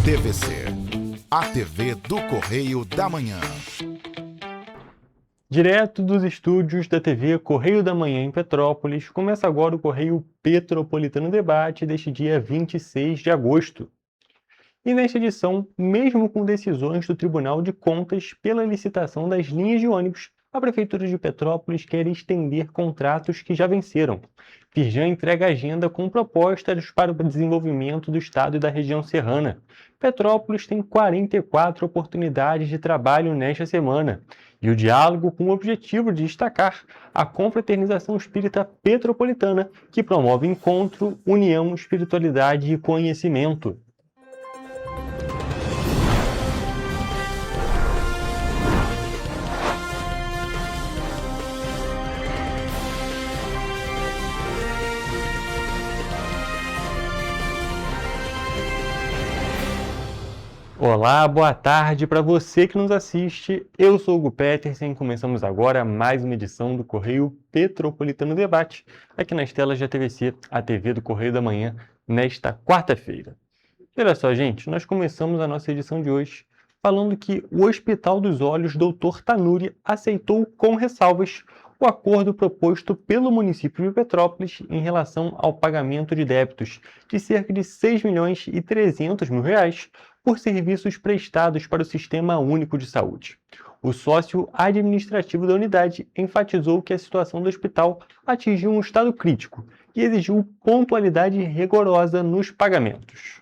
TVC, a TV do Correio da Manhã. Direto dos estúdios da TV Correio da Manhã em Petrópolis, começa agora o Correio Petropolitano Debate deste dia 26 de agosto. E nesta edição, mesmo com decisões do Tribunal de Contas pela licitação das linhas de ônibus, a Prefeitura de Petrópolis quer estender contratos que já venceram. Firjan entrega agenda com propostas para o desenvolvimento do estado e da região serrana. Petrópolis tem 44 oportunidades de trabalho nesta semana. E o diálogo com o objetivo de destacar a Confraternização Espírita Petropolitana, que promove encontro, união, espiritualidade e conhecimento. Olá, boa tarde para você que nos assiste. Eu sou o Hugo Petersen e começamos agora mais uma edição do Correio Petropolitano Debate, aqui nas telas da TVC, a TV do Correio da Manhã, nesta quarta-feira. E olha só, gente, nós começamos a nossa edição de hoje falando que o Hospital dos Olhos Dr. Tanuri aceitou com ressalvas o acordo proposto pelo município de Petrópolis em relação ao pagamento de débitos de cerca de R$ 6.300.000 por serviços prestados para o Sistema Único de Saúde. O sócio administrativo da unidade enfatizou que a situação do hospital atingiu um estado crítico e exigiu pontualidade rigorosa nos pagamentos.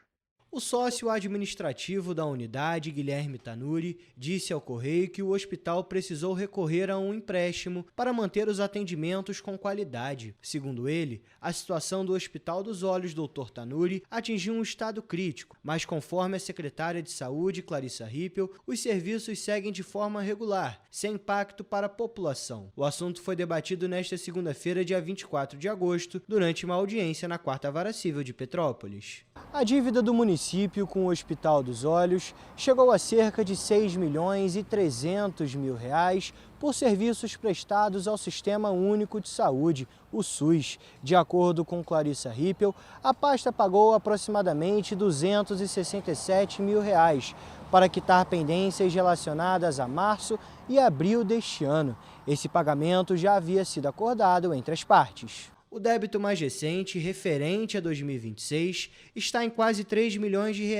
O sócio administrativo da unidade, Guilherme Tanuri, disse ao Correio que o hospital precisou recorrer a um empréstimo para manter os atendimentos com qualidade. Segundo ele, a situação do Hospital dos Olhos Dr. Tanuri atingiu um estado crítico, mas conforme a secretária de Saúde, Clarissa Rippel, os serviços seguem de forma regular, sem impacto para a população. O assunto foi debatido nesta segunda-feira, dia 24 de agosto, durante uma audiência na 4ª Vara Civil de Petrópolis. A dívida do município com o Hospital dos Olhos chegou a cerca de R$ 6.300.000 por serviços prestados ao Sistema Único de Saúde, o SUS. De acordo com Clarissa Rippel, a pasta pagou aproximadamente R$ 267.000 para quitar pendências relacionadas a março e abril deste ano. Esse pagamento já havia sido acordado entre as partes. O débito mais recente, referente a 2026, está em quase R$ 3 milhões e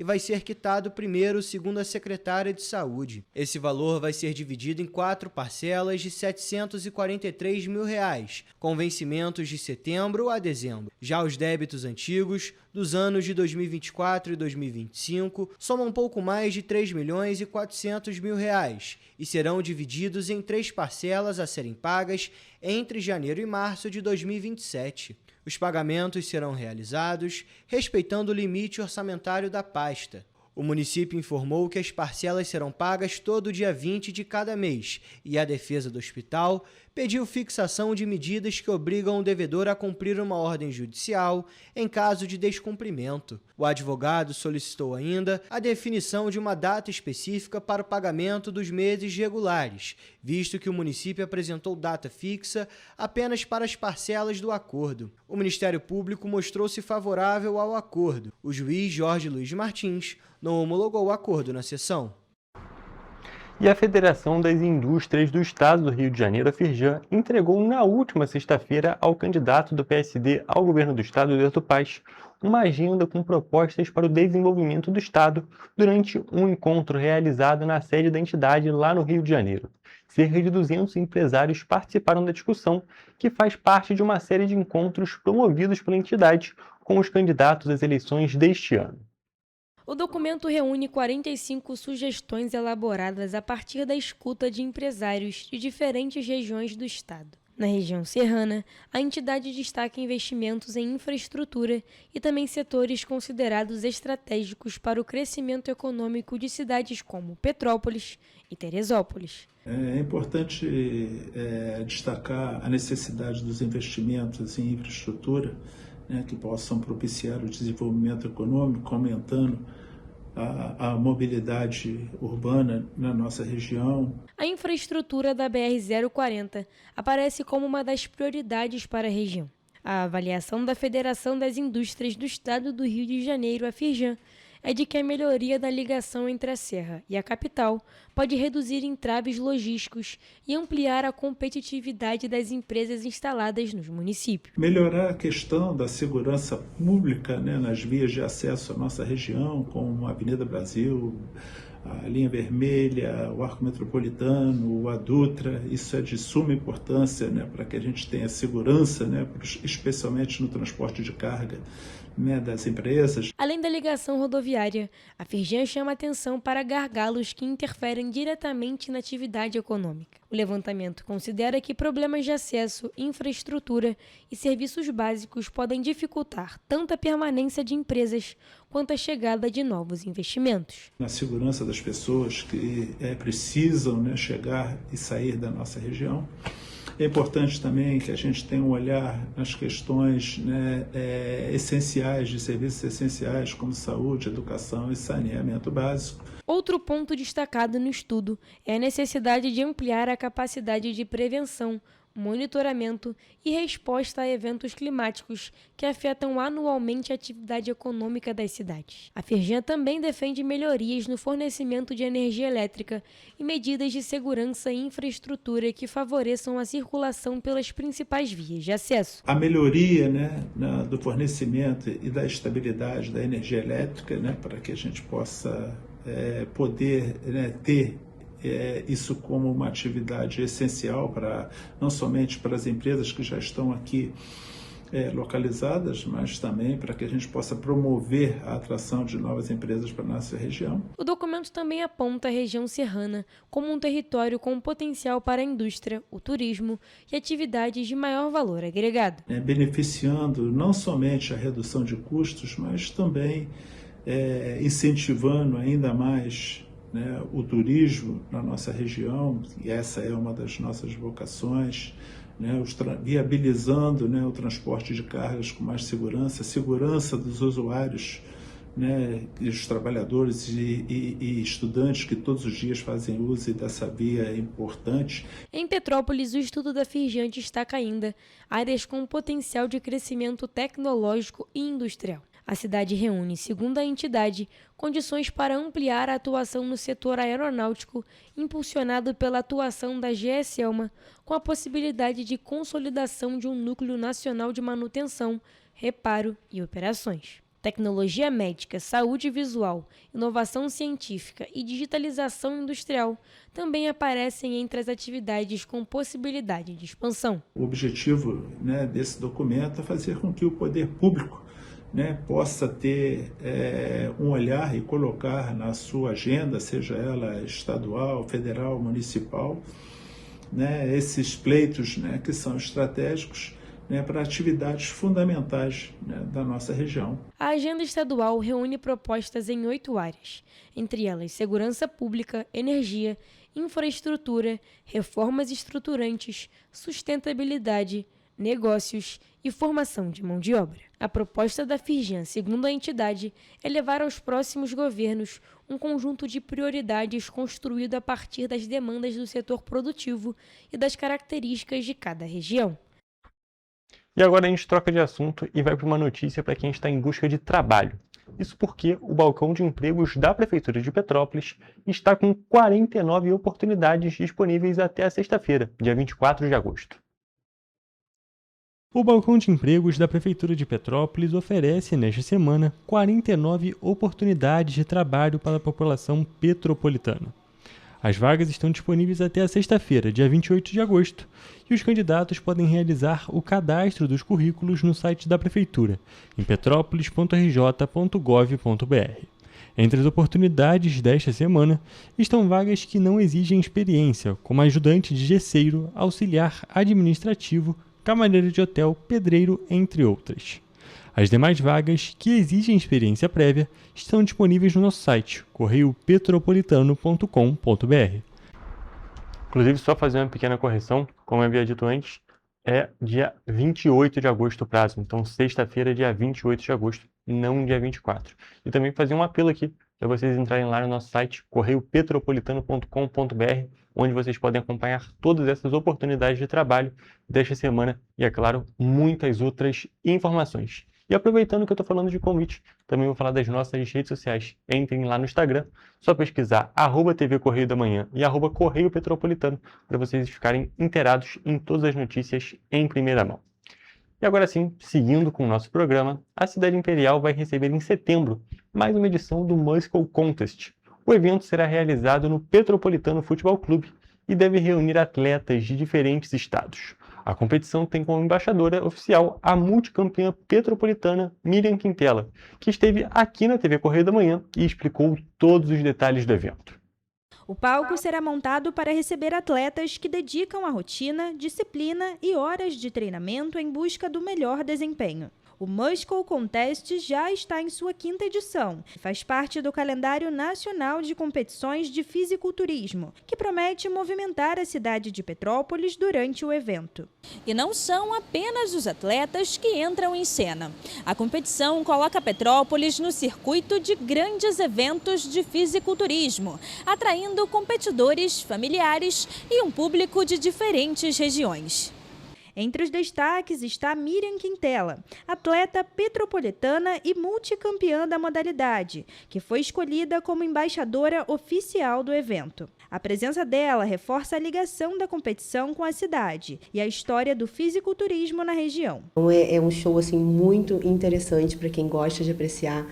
vai ser quitado primeiro, segundo a secretária de Saúde. Esse valor vai ser dividido em 4 parcelas de R$ 743.000, com vencimentos de setembro a dezembro. Já os débitos antigos, dos anos de 2024 e 2025, somam um pouco mais de R$ 3.400.000 e serão divididos em 3 parcelas a serem pagas entre janeiro e março de 2027. Os pagamentos serão realizados respeitando o limite orçamentário da pasta. O município informou que as parcelas serão pagas todo dia 20 de cada mês e a defesa do hospital pediu fixação de medidas que obrigam o devedor a cumprir uma ordem judicial em caso de descumprimento. O advogado solicitou ainda a definição de uma data específica para o pagamento dos meses regulares, visto que o município apresentou data fixa apenas para as parcelas do acordo. O Ministério Público mostrou-se favorável ao acordo. O juiz Jorge Luiz Martins não homologou o acordo na sessão. E a Federação das Indústrias do Estado do Rio de Janeiro, a Firjan, entregou na última sexta-feira ao candidato do PSD ao governo do Estado, Eduardo Paes, uma agenda com propostas para o desenvolvimento do Estado durante um encontro realizado na sede da entidade lá no Rio de Janeiro. Cerca de 200 empresários participaram da discussão, que faz parte de uma série de encontros promovidos pela entidade com os candidatos às eleições deste ano. O documento reúne 45 sugestões elaboradas a partir da escuta de empresários de diferentes regiões do estado. Na região serrana, a entidade destaca investimentos em infraestrutura e também setores considerados estratégicos para o crescimento econômico de cidades como Petrópolis e Teresópolis. É importante destacar a necessidade dos investimentos em infraestrutura, que possam propiciar o desenvolvimento econômico, aumentando a mobilidade urbana na nossa região. A infraestrutura da BR-040 aparece como uma das prioridades para a região. A avaliação da Federação das Indústrias do Estado do Rio de Janeiro, a Firjan, é de que a melhoria da ligação entre a Serra e a capital pode reduzir entraves logísticos e ampliar a competitividade das empresas instaladas nos municípios. Melhorar a questão da segurança pública, né, nas vias de acesso à nossa região, como a Avenida Brasil, a linha vermelha, o arco metropolitano, a Dutra, isso é de suma importância, né, para que a gente tenha segurança, né, especialmente no transporte de carga, né, das empresas. Além da ligação rodoviária, a Firjan chama atenção para gargalos que interferem diretamente na atividade econômica. O levantamento considera que problemas de acesso, infraestrutura e serviços básicos podem dificultar tanto a permanência de empresas quanto a chegada de novos investimentos. Na segurança das pessoas que precisam, né, chegar e sair da nossa região. É importante também que a gente tenha um olhar nas questões, né, essenciais, de serviços essenciais, como saúde, educação e saneamento básico. Outro ponto destacado no estudo é a necessidade de ampliar a capacidade de prevenção, monitoramento e resposta a eventos climáticos que afetam anualmente a atividade econômica das cidades. A Firjan também defende melhorias no fornecimento de energia elétrica e medidas de segurança e infraestrutura que favoreçam a circulação pelas principais vias de acesso. A melhoria, né, do fornecimento e da estabilidade da energia elétrica, né, para que a gente possa poder, né, ter isso como uma atividade essencial para não somente para as empresas que já estão aqui localizadas, mas também para que a gente possa promover a atração de novas empresas para a nossa região. O documento também aponta a região serrana como um território com potencial para a indústria, o turismo e atividades de maior valor agregado. Beneficiando não somente a redução de custos, mas também incentivando ainda mais, né, o turismo na nossa região, e essa é uma das nossas vocações, né, viabilizando, né, o transporte de cargas com mais segurança dos usuários, né, e os trabalhadores e estudantes que todos os dias fazem uso dessa via importante. Em Petrópolis, o estudo da Firjan destaca ainda áreas com potencial de crescimento tecnológico e industrial. A cidade reúne, segundo a entidade, condições para ampliar a atuação no setor aeronáutico, impulsionado pela atuação da GE Selma, com a possibilidade de consolidação de um núcleo nacional de manutenção, reparo e operações. Tecnologia médica, saúde visual, inovação científica e digitalização industrial também aparecem entre as atividades com possibilidade de expansão. O objetivo, né, desse documento é fazer com que o poder público, né, possa ter um olhar e colocar na sua agenda, seja ela estadual, federal, municipal, né, esses pleitos, né, que são estratégicos, né, para atividades fundamentais, né, da nossa região. A agenda estadual reúne propostas em 8 áreas, entre elas segurança pública, energia, infraestrutura, reformas estruturantes, sustentabilidade, negócios e formação de mão de obra. A proposta da Firjan, segundo a entidade, é levar aos próximos governos um conjunto de prioridades construído a partir das demandas do setor produtivo e das características de cada região. E agora a gente troca de assunto e vai para uma notícia para quem está em busca de trabalho. Isso porque o balcão de empregos da Prefeitura de Petrópolis está com 49 oportunidades disponíveis até a sexta-feira, dia 24 de agosto. O balcão de empregos da Prefeitura de Petrópolis oferece, nesta semana, 49 oportunidades de trabalho para a população petropolitana. As vagas estão disponíveis até a sexta-feira, dia 28 de agosto, e os candidatos podem realizar o cadastro dos currículos no site da Prefeitura, em petropolis.rj.gov.br. Entre as oportunidades desta semana estão vagas que não exigem experiência, como ajudante de gesseiro, auxiliar administrativo, camareiro de hotel, pedreiro, entre outras. As demais vagas, que exigem experiência prévia, estão disponíveis no nosso site, correiopetropolitano.com.br. Inclusive, só fazer uma pequena correção, como eu havia dito antes, é dia 28 de agosto o prazo. Então, sexta-feira, dia 28 de agosto, não dia 24. E também fazer um apelo aqui para vocês entrarem lá no nosso site, correiopetropolitano.com.br, onde vocês podem acompanhar todas essas oportunidades de trabalho desta semana e, é claro, muitas outras informações. E aproveitando que eu estou falando de convite, também vou falar das nossas redes sociais. Entrem lá no Instagram, só pesquisar @TV Correio da Manhã e @Correio Petropolitano para vocês ficarem inteirados em todas as notícias em primeira mão. E agora sim, seguindo com o nosso programa, a Cidade Imperial vai receber em setembro mais uma edição do Muscle Contest. O evento será realizado no Petropolitano Futebol Clube e deve reunir atletas de diferentes estados. A competição tem como embaixadora oficial a multicampeã petropolitana Miriam Quintela, que esteve aqui na TV Correio da Manhã e explicou todos os detalhes do evento. O palco será montado para receber atletas que dedicam a rotina, disciplina e horas de treinamento em busca do melhor desempenho. O Muscle Contest já está em sua 5ª edição e faz parte do calendário nacional de competições de fisiculturismo, que promete movimentar a cidade de Petrópolis durante o evento. E não são apenas os atletas que entram em cena. A competição coloca Petrópolis no circuito de grandes eventos de fisiculturismo, atraindo competidores, familiares e um público de diferentes regiões. Entre os destaques está Miriam Quintela, atleta petropolitana e multicampeã da modalidade, que foi escolhida como embaixadora oficial do evento. A presença dela reforça a ligação da competição com a cidade e a história do fisiculturismo na região. É um show assim, muito interessante para quem gosta de apreciar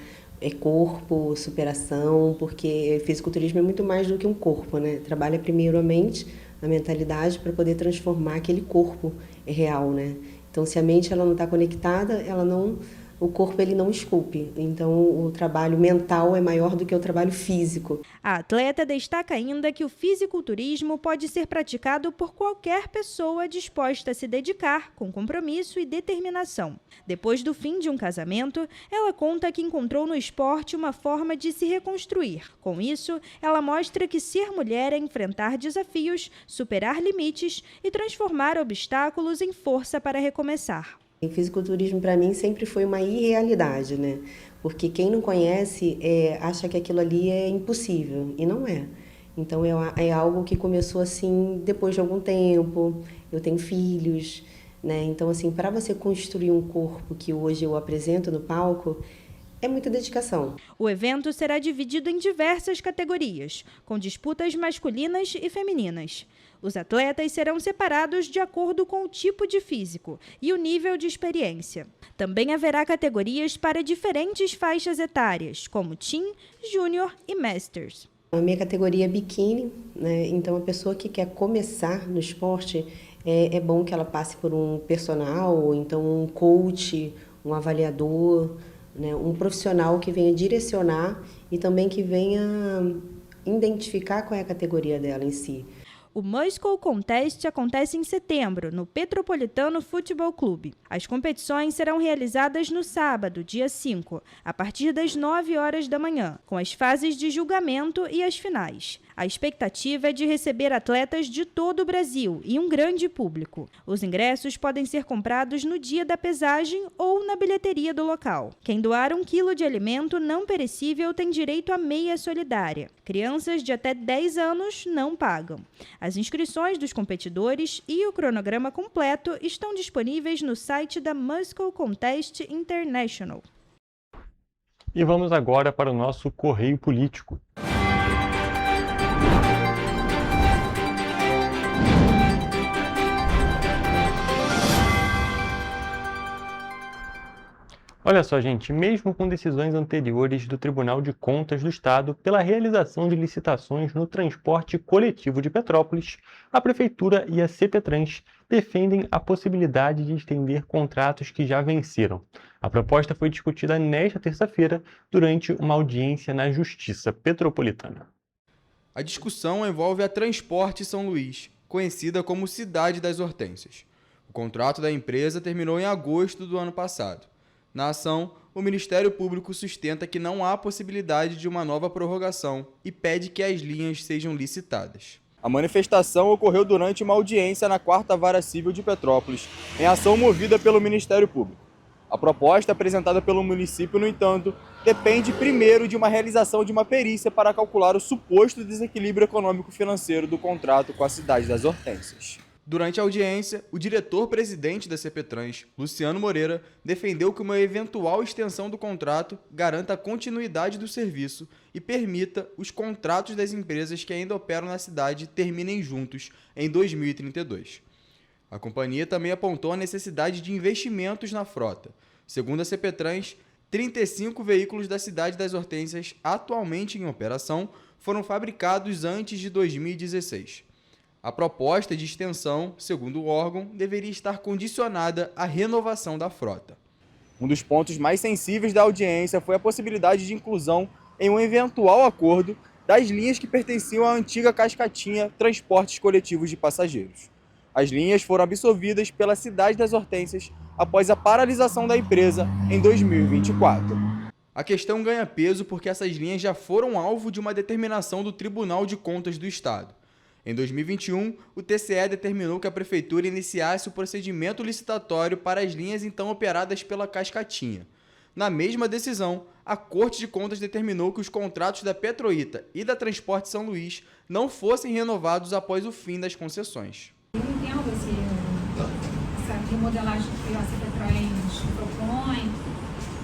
corpo, superação, porque fisiculturismo é muito mais do que um corpo, né? Trabalha primeiro a mente, a mentalidade para poder transformar aquele corpo real, né? Então, se a mente ela não está conectada, o corpo ele não esculpe. Então, o trabalho mental é maior do que o trabalho físico. A atleta destaca ainda que o fisiculturismo pode ser praticado por qualquer pessoa disposta a se dedicar com compromisso e determinação. Depois do fim de um casamento, ela conta que encontrou no esporte uma forma de se reconstruir. Com isso, ela mostra que ser mulher é enfrentar desafios, superar limites e transformar obstáculos em força para recomeçar. O fisiculturismo, para mim, sempre foi uma irrealidade, né? Porque quem não conhece acha que aquilo ali é impossível, e não é. Então, é algo que começou assim depois de algum tempo. Eu tenho filhos, né? Então, assim, para você construir um corpo que hoje eu apresento no palco, é muita dedicação. O evento será dividido em diversas categorias, com disputas masculinas e femininas. Os atletas serão separados de acordo com o tipo de físico e o nível de experiência. Também haverá categorias para diferentes faixas etárias, como Teen, Júnior e Masters. A minha categoria é biquíni, né? Então a pessoa que quer começar no esporte, é bom que ela passe por um personal, ou então um coach, um avaliador, né? Um profissional que venha direcionar e também que venha identificar qual é a categoria dela em si. O Muscle Contest acontece em setembro, no Petropolitano Futebol Clube. As competições serão realizadas no sábado, dia 5, a partir das 9 horas da manhã, com as fases de julgamento e as finais. A expectativa é de receber atletas de todo o Brasil e um grande público. Os ingressos podem ser comprados no dia da pesagem ou na bilheteria do local. Quem doar 1 quilo de alimento não perecível tem direito a meia solidária. Crianças de até 10 anos não pagam. As inscrições dos competidores e o cronograma completo estão disponíveis no site da Muscle Contest International. E vamos agora para o nosso Correio Político. Olha só, gente, mesmo com decisões anteriores do Tribunal de Contas do Estado pela realização de licitações no transporte coletivo de Petrópolis, a Prefeitura e a CPTrans defendem a possibilidade de estender contratos que já venceram. A proposta foi discutida nesta terça-feira durante uma audiência na Justiça Petropolitana. A discussão envolve a Transporte São Luís, conhecida como Cidade das Hortênsias. O contrato da empresa terminou em agosto do ano passado. Na ação, o Ministério Público sustenta que não há possibilidade de uma nova prorrogação e pede que as linhas sejam licitadas. A manifestação ocorreu durante uma audiência na 4ª Vara Civil de Petrópolis, em ação movida pelo Ministério Público. A proposta apresentada pelo município, no entanto, depende primeiro de uma realização de uma perícia para calcular o suposto desequilíbrio econômico-financeiro do contrato com a Cidade das Hortênsias. Durante a audiência, o diretor-presidente da CPTrans, Luciano Moreira, defendeu que uma eventual extensão do contrato garanta a continuidade do serviço e permita os contratos das empresas que ainda operam na cidade terminem juntos em 2032. A companhia também apontou a necessidade de investimentos na frota. Segundo a CPTrans, 35 veículos da cidade das Hortênsias atualmente em operação foram fabricados antes de 2016. A proposta de extensão, segundo o órgão, deveria estar condicionada à renovação da frota. Um dos pontos mais sensíveis da audiência foi a possibilidade de inclusão em um eventual acordo das linhas que pertenciam à antiga Cascatinha Transportes Coletivos de Passageiros. As linhas foram absorvidas pela cidade das Hortênsias após a paralisação da empresa em 2024. A questão ganha peso porque essas linhas já foram alvo de uma determinação do Tribunal de Contas do Estado. Em 2021, o TCE determinou que a Prefeitura iniciasse o procedimento licitatório para as linhas então operadas pela Cascatinha. Na mesma decisão, a Corte de Contas determinou que os contratos da Petroita e da Transporte São Luís não fossem renovados após o fim das concessões. Eu entendo essa remodelagem que a CPTrans propõe.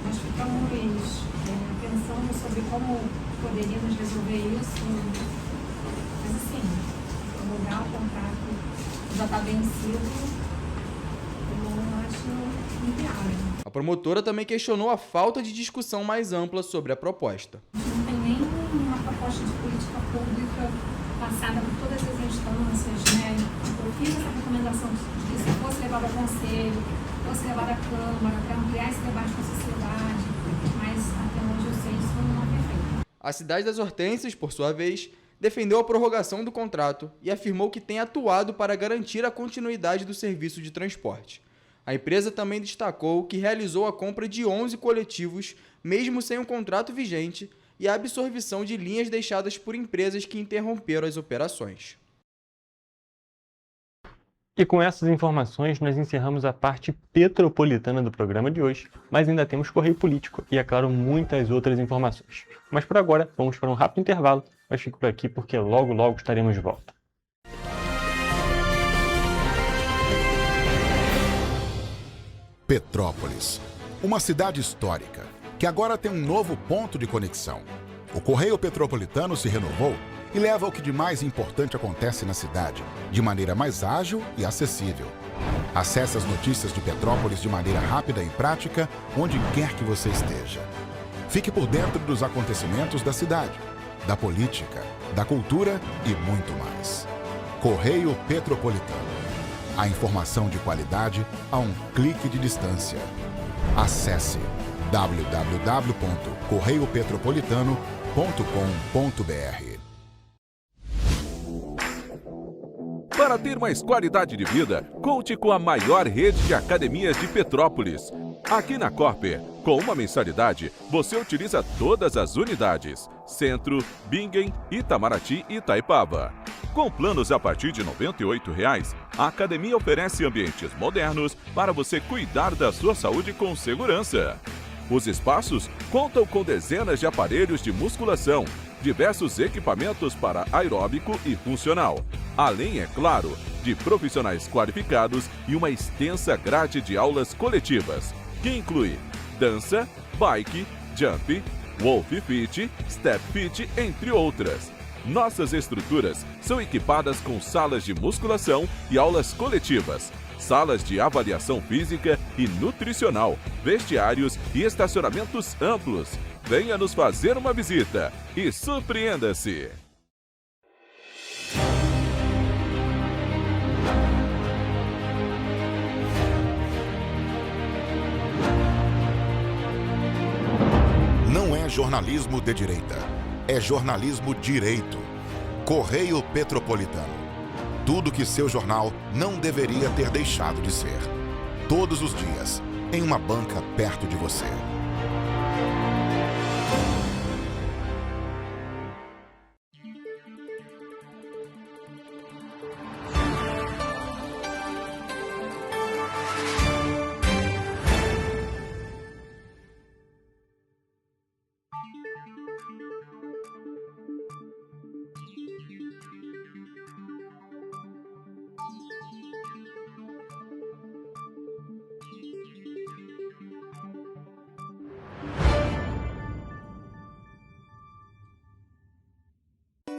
Nós ficamos pensando sobre como poderíamos resolver isso. Mas assim, mudar o contrato já está vencido, eu acho inviável. A promotora também questionou a falta de discussão mais ampla sobre a proposta. A gente não tem nenhuma proposta de política pública passada por todas as instâncias, né? Eu fiz essa recomendação de que isso fosse levado ao Conselho, fosse levado à Câmara, para ampliar esse debate com a sociedade, mas até onde eu sei isso não é feito. A cidade das Hortênsias, por sua vez, defendeu a prorrogação do contrato e afirmou que tem atuado para garantir a continuidade do serviço de transporte. A empresa também destacou que realizou a compra de 11 coletivos, mesmo sem um contrato vigente, e a absorção de linhas deixadas por empresas que interromperam as operações. E com essas informações, nós encerramos a parte petropolitana do programa de hoje, mas ainda temos Correio Político e, é claro, muitas outras informações. Mas por agora, vamos para um rápido intervalo, mas fico por aqui porque logo estaremos de volta. Petrópolis, uma cidade histórica, que agora tem um novo ponto de conexão. O Correio Petropolitano se renovou e leva o que de mais importante acontece na cidade, de maneira mais ágil e acessível. Acesse as notícias de Petrópolis de maneira rápida e prática, onde quer que você esteja. Fique por dentro dos acontecimentos da cidade, da política, da cultura e muito mais. Correio Petropolitano. A informação de qualidade a um clique de distância. Acesse www.correiopetropolitano.com.br. Para ter mais qualidade de vida, conte com a maior rede de academias de Petrópolis. Aqui na Corper, com uma mensalidade, você utiliza todas as unidades: Centro, Bingen, Itamaraty e Itaipava. Com planos a partir de R$ 98,00, a academia oferece ambientes modernos para você cuidar da sua saúde com segurança. Os espaços contam com dezenas de aparelhos de musculação, diversos equipamentos para aeróbico e funcional, além, é claro, de profissionais qualificados e uma extensa grade de aulas coletivas, que inclui dança, bike, jump, wolf fit, step fit, entre outras. Nossas estruturas são equipadas com salas de musculação e aulas coletivas, salas de avaliação física e nutricional, vestiários e estacionamentos amplos. Venha nos fazer uma visita e surpreenda-se! Não é jornalismo de direita, é jornalismo direito. Correio Petropolitano. Tudo que seu jornal não deveria ter deixado de ser. Todos os dias, em uma banca perto de você.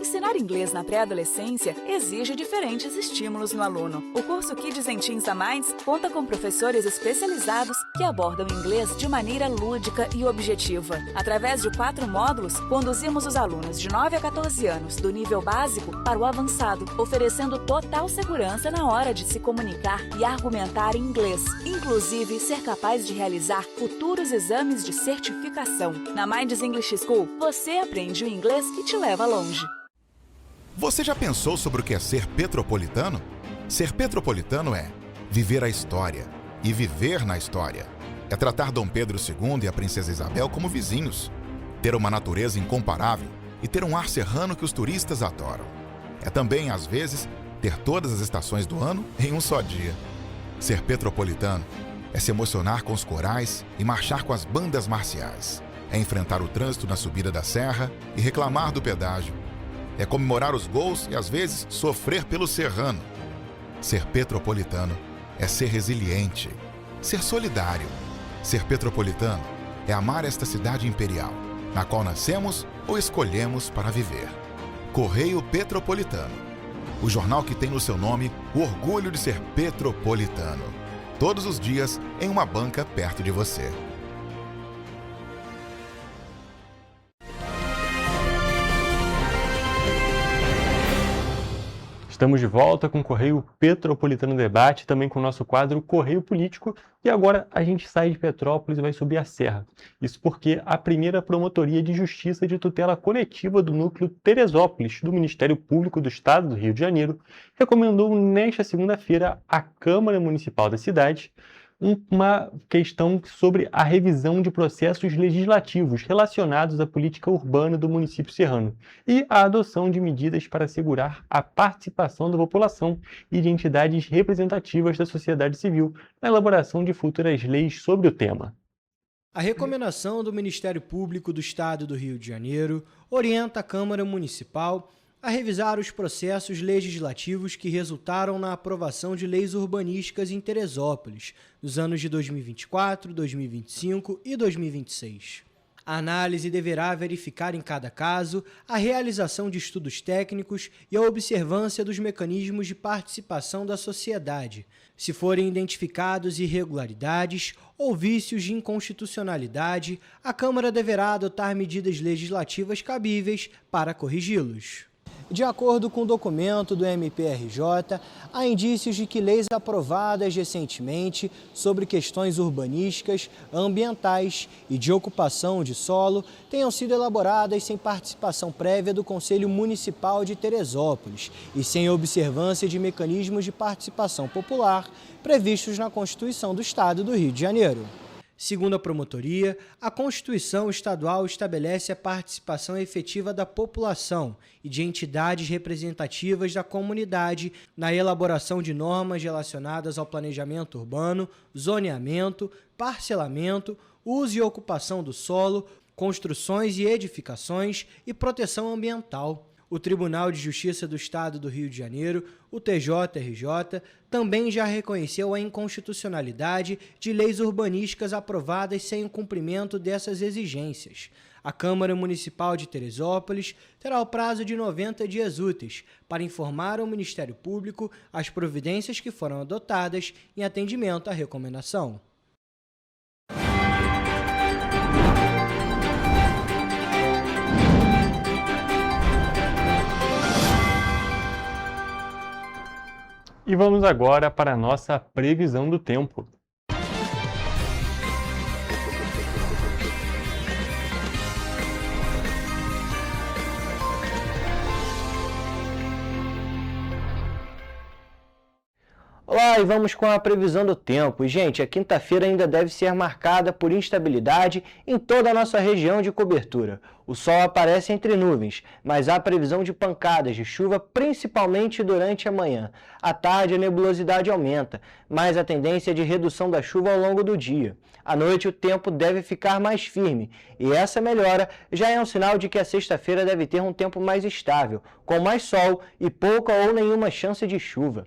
Ensinar inglês na pré-adolescência exige diferentes estímulos no aluno. O curso Kids and Teens a Mais conta com professores especializados que abordam o inglês de maneira lúdica e objetiva. Através de 4 módulos, conduzimos os alunos de 9 a 14 anos do nível básico para o avançado, oferecendo total segurança na hora de se comunicar e argumentar em inglês, inclusive ser capaz de realizar futuros exames de certificação. Na Minds English School, você aprende o inglês que te leva longe. Você já pensou sobre o que é ser petropolitano? Ser petropolitano é viver a história e viver na história. É tratar Dom Pedro II e a Princesa Isabel como vizinhos. Ter uma natureza incomparável e ter um ar serrano que os turistas adoram. É também, às vezes, ter todas as estações do ano em um só dia. Ser petropolitano é se emocionar com os corais e marchar com as bandas marciais. É enfrentar o trânsito na subida da serra e reclamar do pedágio. É comemorar os gols e, às vezes, sofrer pelo serrano. Ser petropolitano é ser resiliente, ser solidário. Ser petropolitano é amar esta cidade imperial, na qual nascemos ou escolhemos para viver. Correio Petropolitano, o jornal que tem no seu nome o orgulho de ser petropolitano. Todos os dias em uma banca perto de você. Estamos de volta com o Correio Petropolitano Debate, também com o nosso quadro Correio Político, e agora a gente sai de Petrópolis e vai subir a serra. Isso porque a primeira Promotoria de Justiça de Tutela Coletiva do Núcleo Teresópolis, do Ministério Público do Estado do Rio de Janeiro, recomendou nesta segunda-feira à Câmara Municipal da cidade uma questão sobre a revisão de processos legislativos relacionados à política urbana do município serrano e a adoção de medidas para assegurar a participação da população e de entidades representativas da sociedade civil na elaboração de futuras leis sobre o tema. A recomendação do Ministério Público do Estado do Rio de Janeiro orienta a Câmara Municipal a revisar os processos legislativos que resultaram na aprovação de leis urbanísticas em Teresópolis, nos anos de 2024, 2025 e 2026. A análise deverá verificar em cada caso a realização de estudos técnicos e a observância dos mecanismos de participação da sociedade, se forem identificados irregularidades ou vícios de inconstitucionalidade, a Câmara deverá adotar medidas legislativas cabíveis para corrigi-los. De acordo com o documento do MPRJ, há indícios de que leis aprovadas recentemente sobre questões urbanísticas, ambientais e de ocupação de solo tenham sido elaboradas sem participação prévia do Conselho Municipal de Teresópolis e sem observância de mecanismos de participação popular previstos na Constituição do Estado do Rio de Janeiro. Segundo a promotoria, a Constituição Estadual estabelece a participação efetiva da população e de entidades representativas da comunidade na elaboração de normas relacionadas ao planejamento urbano, zoneamento, parcelamento, uso e ocupação do solo, construções e edificações e proteção ambiental. O Tribunal de Justiça do Estado do Rio de Janeiro, o TJRJ, também já reconheceu a inconstitucionalidade de leis urbanísticas aprovadas sem o cumprimento dessas exigências. A Câmara Municipal de Teresópolis terá o prazo de 90 dias úteis para informar ao Ministério Público as providências que foram adotadas em atendimento à recomendação. E vamos agora para a nossa previsão do tempo. Olá, e vamos com a previsão do tempo. E, gente, a quinta-feira ainda deve ser marcada por instabilidade em toda a nossa região de cobertura. O sol aparece entre nuvens, mas há previsão de pancadas de chuva, principalmente durante a manhã. À tarde, a nebulosidade aumenta, mas a tendência é de redução da chuva ao longo do dia. À noite, o tempo deve ficar mais firme, e essa melhora já é um sinal de que a sexta-feira deve ter um tempo mais estável, com mais sol e pouca ou nenhuma chance de chuva.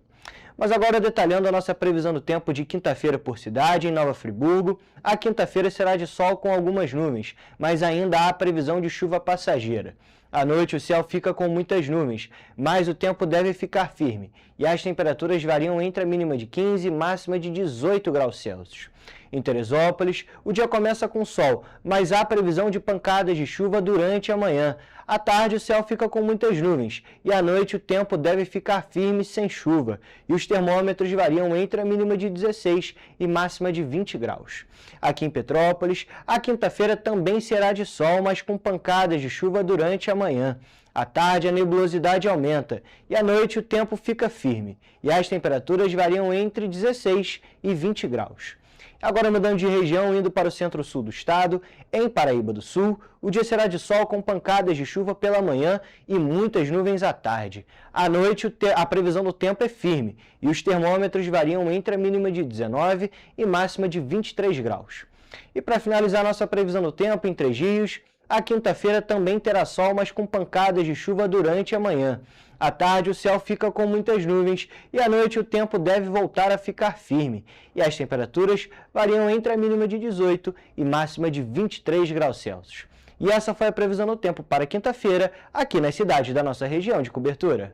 Mas agora detalhando a nossa previsão do tempo de quinta-feira por cidade, em Nova Friburgo, a quinta-feira será de sol com algumas nuvens, mas ainda há previsão de chuva passageira. À noite, o céu fica com muitas nuvens, mas o tempo deve ficar firme e as temperaturas variam entre a mínima de 15 e máxima de 18 graus Celsius. Em Teresópolis, o dia começa com sol, mas há previsão de pancadas de chuva durante a manhã. À tarde, o céu fica com muitas nuvens e à noite o tempo deve ficar firme sem chuva e os termômetros variam entre a mínima de 16 e máxima de 20 graus. Aqui em Petrópolis, a quinta-feira também será de sol, mas com pancadas de chuva durante a manhã. À tarde, a nebulosidade aumenta e à noite o tempo fica firme e as temperaturas variam entre 16 e 20 graus. Agora mudando de região, indo para o centro-sul do estado, em Paraíba do Sul, o dia será de sol com pancadas de chuva pela manhã e muitas nuvens à tarde. À noite, a previsão do tempo é firme e os termômetros variam entre a mínima de 19 e máxima de 23 graus. E para finalizar nossa previsão do tempo em Três Rios, a quinta-feira também terá sol, mas com pancadas de chuva durante a manhã. À tarde, o céu fica com muitas nuvens e à noite o tempo deve voltar a ficar firme. E as temperaturas variam entre a mínima de 18 e máxima de 23 graus Celsius. E essa foi a previsão do tempo para quinta-feira, aqui nas cidades da nossa região de cobertura.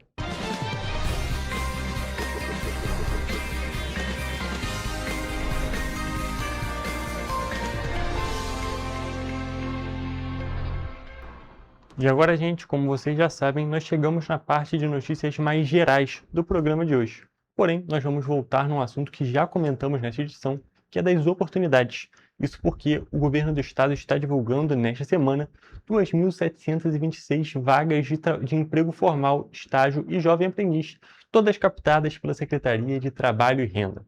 E agora, gente, como vocês já sabem, nós chegamos na parte de notícias mais gerais do programa de hoje. Porém, nós vamos voltar num assunto que já comentamos nesta edição, que é das oportunidades. Isso porque o governo do estado está divulgando nesta semana 2.726 vagas de emprego formal, estágio e jovem aprendiz, todas captadas pela Secretaria de Trabalho e Renda.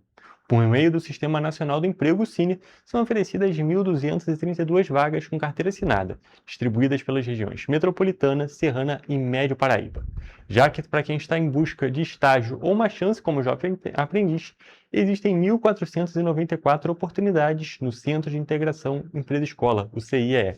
Por meio do Sistema Nacional do Emprego, o SINE, são oferecidas 1.232 vagas com carteira assinada, distribuídas pelas regiões Metropolitana, Serrana e Médio Paraíba. Já que para quem está em busca de estágio ou uma chance como jovem aprendiz, existem 1.494 oportunidades no Centro de Integração Empresa-Escola, o CIEE.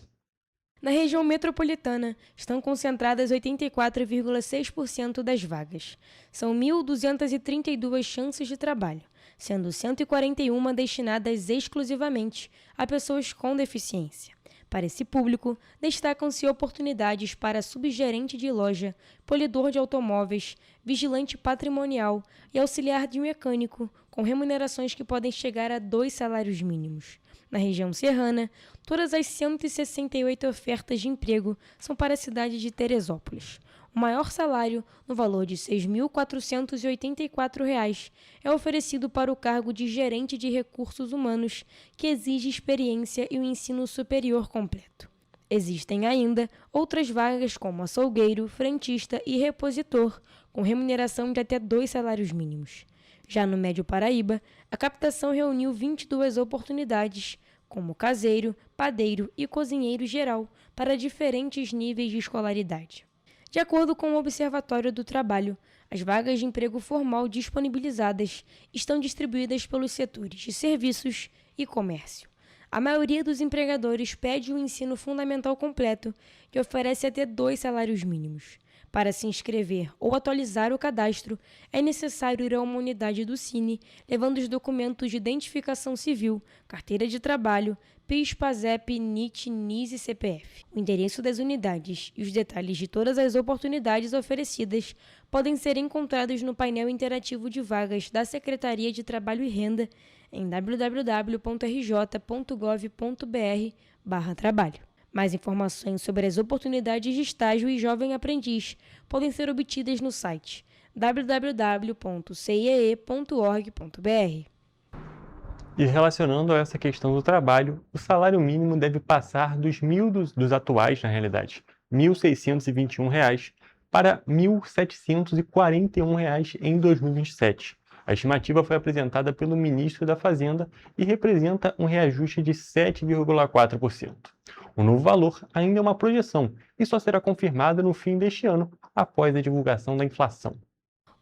Na região metropolitana, estão concentradas 84,6% das vagas. São 1.232 chances de trabalho, sendo 141 destinadas exclusivamente a pessoas com deficiência. Para esse público, destacam-se oportunidades para subgerente de loja, polidor de automóveis, vigilante patrimonial e auxiliar de mecânico, com remunerações que podem chegar a 2 salários mínimos. Na região serrana, todas as 168 ofertas de emprego são para a cidade de Teresópolis. O maior salário, no valor de R$ 6.484, é oferecido para o cargo de gerente de recursos humanos, que exige experiência e o ensino superior completo. Existem ainda outras vagas como açougueiro, frentista e repositor, com remuneração de até 2 salários mínimos. Já no Médio Paraíba, a captação reuniu 22 oportunidades, como caseiro, padeiro e cozinheiro geral, para diferentes níveis de escolaridade. De acordo com o Observatório do Trabalho, as vagas de emprego formal disponibilizadas estão distribuídas pelos setores de serviços e comércio. A maioria dos empregadores pede o ensino fundamental completo e oferece até 2 salários mínimos. Para se inscrever ou atualizar o cadastro, é necessário ir a uma unidade do SINE, levando os documentos de identificação civil, carteira de trabalho, PIS, PASEP, NIT, NIS e CPF. O endereço das unidades e os detalhes de todas as oportunidades oferecidas podem ser encontrados no painel interativo de vagas da Secretaria de Trabalho e Renda em www.rj.gov.br/trabalho. Mais informações sobre as oportunidades de estágio e jovem aprendiz podem ser obtidas no site www.ciee.org.br. E relacionando a essa questão do trabalho, o salário mínimo deve passar dos atuais, na realidade, R$ 1.621 para R$ 1.741 em 2027. A estimativa foi apresentada pelo ministro da Fazenda e representa um reajuste de 7,4%. O novo valor ainda é uma projeção e só será confirmado no fim deste ano, após a divulgação da inflação.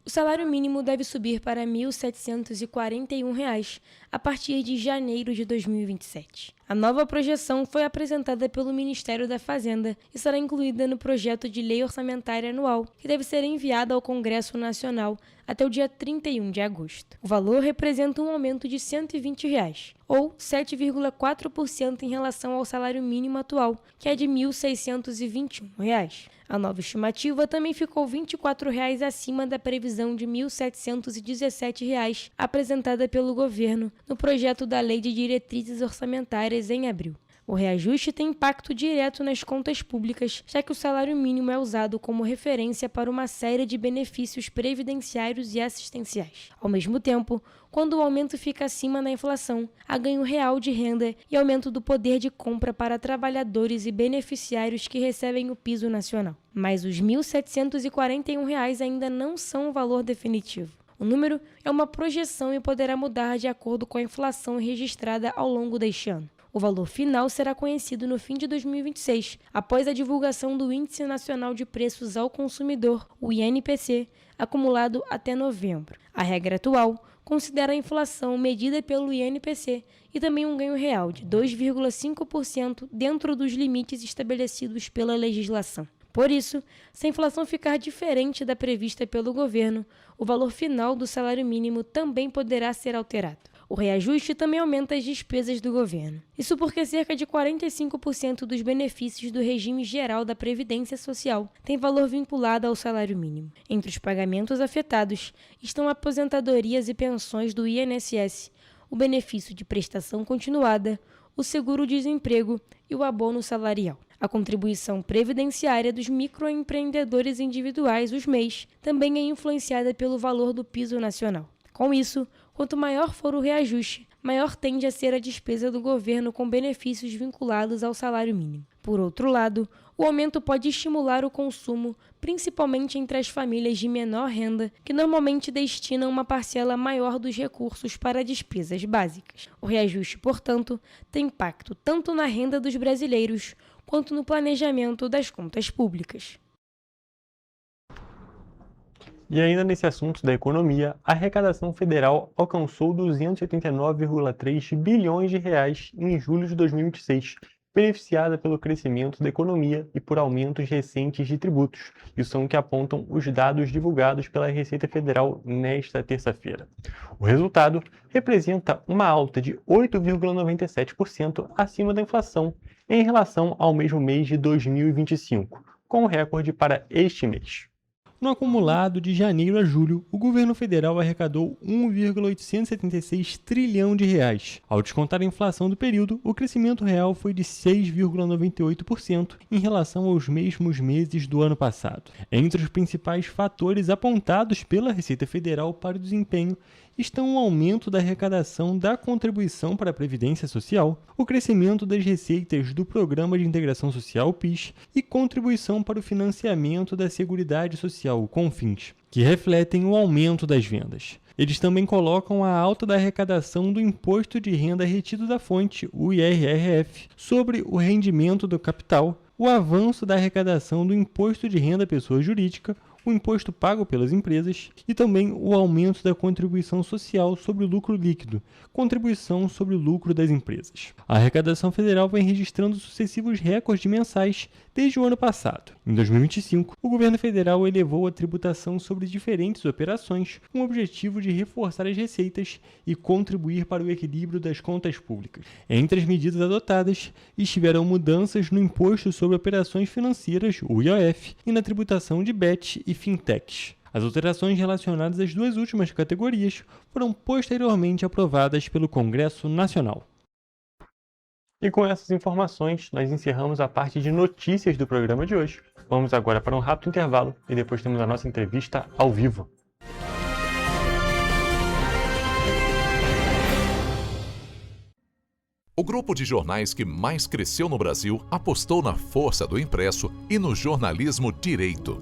O salário mínimo deve subir para R$ 1.741 a partir de janeiro de 2027. A nova projeção foi apresentada pelo Ministério da Fazenda e será incluída no projeto de lei orçamentária anual, que deve ser enviado ao Congresso Nacional até o dia 31 de agosto. O valor representa um aumento de R$ 120, ou 7,4% em relação ao salário mínimo atual, que é de R$ 1.621. A nova estimativa também ficou R$ 24 acima da previsão de R$ 1.717 apresentada pelo governo no projeto da Lei de Diretrizes Orçamentárias em abril. O reajuste tem impacto direto nas contas públicas, já que o salário mínimo é usado como referência para uma série de benefícios previdenciários e assistenciais. Ao mesmo tempo, quando o aumento fica acima da inflação, há ganho real de renda e aumento do poder de compra para trabalhadores e beneficiários que recebem o piso nacional. Mas os R$ 1.741 ainda não são o valor definitivo. O número é uma projeção e poderá mudar de acordo com a inflação registrada ao longo deste ano. O valor final será conhecido no fim de 2026, após a divulgação do Índice Nacional de Preços ao Consumidor, o INPC, acumulado até novembro. A regra atual considera a inflação medida pelo INPC e também um ganho real de 2,5% dentro dos limites estabelecidos pela legislação. Por isso, se a inflação ficar diferente da prevista pelo governo, o valor final do salário mínimo também poderá ser alterado. O reajuste também aumenta as despesas do governo. Isso porque cerca de 45% dos benefícios do regime geral da Previdência Social tem valor vinculado ao salário mínimo. Entre os pagamentos afetados estão aposentadorias e pensões do INSS, o benefício de prestação continuada, o seguro-desemprego e o abono salarial. A contribuição previdenciária dos microempreendedores individuais, os MEIs, também é influenciada pelo valor do piso nacional. Com isso, quanto maior for o reajuste, maior tende a ser a despesa do governo com benefícios vinculados ao salário mínimo. Por outro lado, o aumento pode estimular o consumo, principalmente entre as famílias de menor renda, que normalmente destinam uma parcela maior dos recursos para despesas básicas. O reajuste, portanto, tem impacto tanto na renda dos brasileiros quanto no planejamento das contas públicas. E ainda nesse assunto da economia, a arrecadação federal alcançou 289,3 bilhões de reais em julho de 2026, beneficiada pelo crescimento da economia e por aumentos recentes de tributos. Isso são o que apontam os dados divulgados pela Receita Federal nesta terça-feira. O resultado representa uma alta de 8,97% acima da inflação em relação ao mesmo mês de 2025, com recorde para este mês. No acumulado de janeiro a julho, o governo federal arrecadou 1,876 trilhão de reais. Ao descontar a inflação do período, o crescimento real foi de 6,98% em relação aos mesmos meses do ano passado. Entre os principais fatores apontados pela Receita Federal para o desempenho estão o aumento da arrecadação da contribuição para a Previdência Social, o crescimento das receitas do Programa de Integração Social, PIS, e contribuição para o financiamento da Seguridade Social, o CONFINS, que refletem o aumento das vendas. Eles também colocam a alta da arrecadação do Imposto de Renda Retido da Fonte, o IRRF, sobre o rendimento do capital, o avanço da arrecadação do Imposto de Renda à Pessoa Jurídica, o imposto pago pelas empresas e também o aumento da contribuição social sobre o lucro líquido, contribuição sobre o lucro das empresas. A arrecadação federal vem registrando sucessivos recordes mensais desde o ano passado. Em 2025, o governo federal elevou a tributação sobre diferentes operações com o objetivo de reforçar as receitas e contribuir para o equilíbrio das contas públicas. Entre as medidas adotadas estiveram mudanças no Imposto sobre Operações Financeiras, o IOF, e na tributação de BET e Fintechs. As alterações relacionadas às duas últimas categorias foram posteriormente aprovadas pelo Congresso Nacional. E com essas informações, nós encerramos a parte de notícias do programa de hoje. Vamos agora para um rápido intervalo e depois temos a nossa entrevista ao vivo. O grupo de jornais que mais cresceu no Brasil apostou na força do impresso e no jornalismo direito.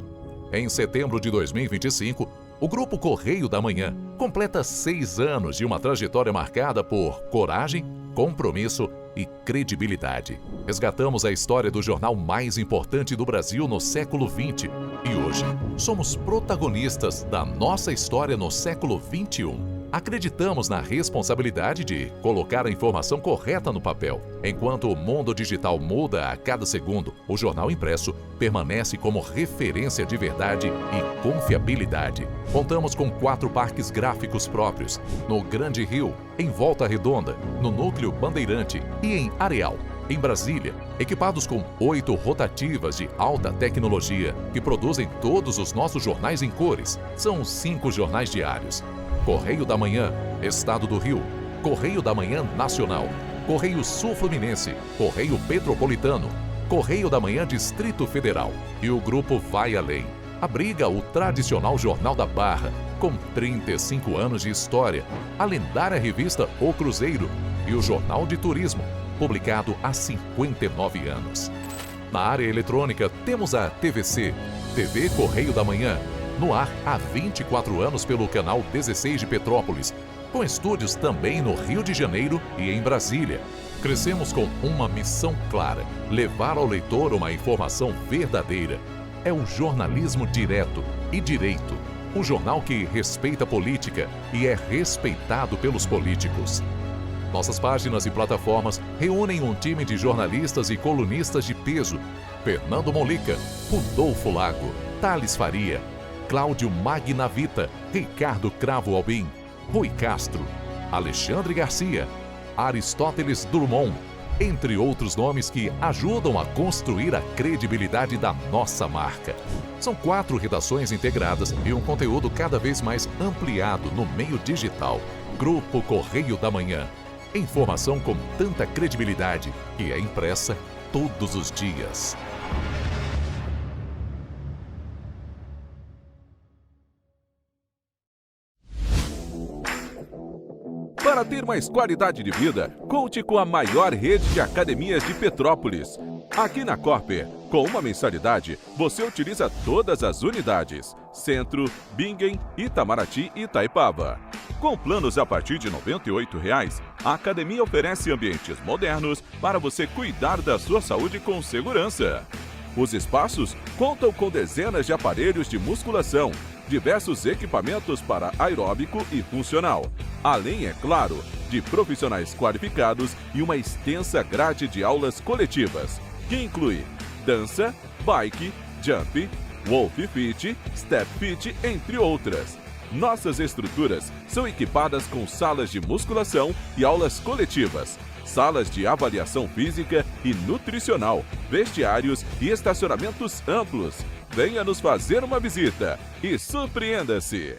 Em setembro de 2025, o Grupo Correio da Manhã completa 6 anos de uma trajetória marcada por coragem, compromisso e credibilidade. Resgatamos a história do jornal mais importante do Brasil no século XX e hoje somos protagonistas da nossa história no século XXI. Acreditamos na responsabilidade de colocar a informação correta no papel. Enquanto o mundo digital muda a cada segundo, o jornal impresso permanece como referência de verdade e confiabilidade. Contamos com 4 parques gráficos próprios, no Grande Rio, em Volta Redonda, no Núcleo Bandeirante e em Areal. Em Brasília, equipados com 8 rotativas de alta tecnologia que produzem todos os nossos jornais em cores. São 5 jornais diários. Correio da Manhã, Estado do Rio, Correio da Manhã Nacional, Correio Sul-Fluminense, Correio Petropolitano, Correio da Manhã Distrito Federal e o Grupo Vai Além. Abriga o tradicional Jornal da Barra, com 35 anos de história, a lendária revista O Cruzeiro e o Jornal de Turismo, publicado há 59 anos. Na área eletrônica, temos a TVC, TV Correio da Manhã, no ar há 24 anos pelo canal 16 de Petrópolis, com estúdios também no Rio de Janeiro e em Brasília. Crescemos com uma missão clara: levar ao leitor uma informação verdadeira. É o jornalismo direto e direito, o jornal que respeita a política e é respeitado pelos políticos. Nossas páginas e plataformas reúnem um time de jornalistas e colunistas de peso: Fernando Molica, Rodolfo Lago, Thales Faria, Cláudio Magnavita, Ricardo Cravo Albim, Rui Castro, Alexandre Garcia, Aristóteles Drummond, entre outros nomes que ajudam a construir a credibilidade da nossa marca. São 4 redações integradas e um conteúdo cada vez mais ampliado no meio digital. Grupo Correio da Manhã. Informação com tanta credibilidade que é impressa todos os dias. Para ter mais qualidade de vida, conte com a maior rede de academias de Petrópolis. Aqui na Corper, com uma mensalidade, você utiliza todas as unidades: Centro, Bingen, Itamaraty e Itaipava. Com planos a partir de R$ 98,00, a academia oferece ambientes modernos para você cuidar da sua saúde com segurança. Os espaços contam com dezenas de aparelhos de musculação, diversos equipamentos para aeróbico e funcional, além, é claro, de profissionais qualificados e uma extensa grade de aulas coletivas, que inclui dança, bike, jump, wolf fit, step fit, entre outras. Nossas estruturas são equipadas com salas de musculação e aulas coletivas, salas de avaliação física e nutricional, vestiários e estacionamentos amplos. Venha nos fazer uma visita e surpreenda-se!